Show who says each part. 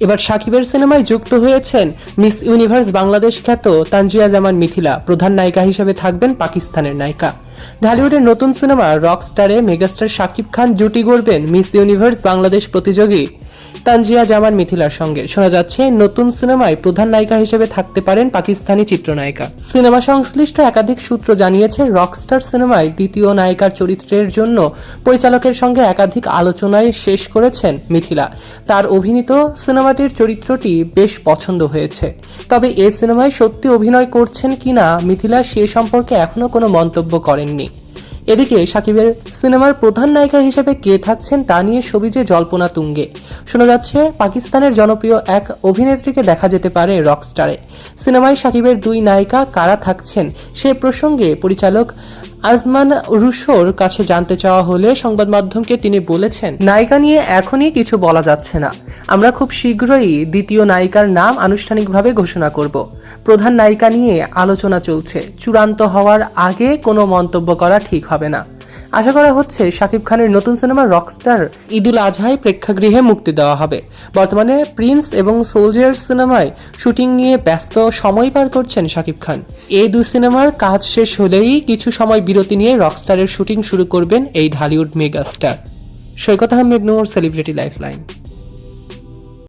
Speaker 1: এবার সাকিবের সিনেমায় যুক্ত হয়েছেন মিস ইউনিভার্স বাংলাদেশ খ্যাত তানজিয়া জামান মিথিলা। প্রধান নায়িকা হিসেবে থাকবেন পাকিস্তানের নায়িকা। ঢালিউডের নতুন সিনেমা রকস্টারে মেগাস্টার শাকিব খান জুটি গড়বেন মিস ইউনিভার্স বাংলাদেশ প্রতিযোগী তানজিয়া জামান মিথিলার সঙ্গে। শোনা যাচ্ছে নতুন সিনেমায় প্রধান নায়িকা হিসেবে থাকতে পারেন পাকিস্তানি চিত্রনায়িকা। সিনেমা সংশ্লিষ্ট একাধিক সূত্র জানিয়েছে, রকস্টার সিনেমায় দ্বিতীয় নায়িকার চরিত্রের জন্য পরিচালকের সঙ্গে একাধিক আলোচনায় শেষ করেছেন মিথিলা। তার অভিনীত সিনেমাটির চরিত্রটি বেশ পছন্দ হয়েছে, তবে এই সিনেমায় সত্যি অভিনয় করছেন কিনা মিথিলা সে সম্পর্কে এখনো কোনো মন্তব্য করেননি। এদিকে সাকিবের সিনেমার প্রধান নায়িকা হিসেবে কে থাকছেন তা নিয়ে সবিজে জল্পনা তুঙ্গে। শোনা যাচ্ছে পাকিস্তানের জনপ্রিয় এক অভিনেত্রীকে দেখা যেতে পারে রকস্টারে। সিনেমায় সাকিবের দুই নায়িকা কারা থাকছেন সে প্রসঙ্গে পরিচালক আজমান রুশোর কাছে জানতে চাওয়া হলে সংবাদ মাধ্যমকে তিনি বলেছেন, নায়িকা নিয়ে এখনই কিছু বলা যাচ্ছে না। আমরা খুব শীঘ্রই দ্বিতীয় নায়িকার নাম আনুষ্ঠানিকভাবে ঘোষণা করব। প্রধান নায়িকা নিয়ে আলোচনা চলছে, চূড়ান্ত হওয়ার আগে কোনো মন্তব্য করা ঠিক হবে না। আশা করা হচ্ছে শাকিব খানের নতুন সিনেমা রকস্টার ঈদুল আজহায় প্রেক্ষাগৃহে মুক্তি দেওয়া হবে। বর্তমানে প্রিন্স এবং সোলজার সিনেমায় শুটিং নিয়ে ব্যস্ত সময় পার করছেন শাকিব খান। এই দুই সিনেমার কাজ শেষ হলেই কিছু সময় বিরতি নিয়ে রকস্টারের শুটিং শুরু করবেন এই ঢালিউড মেগাস্টার। সৈকত আহমেদ নূর, সেলিব্রিটি লাইফলাইন।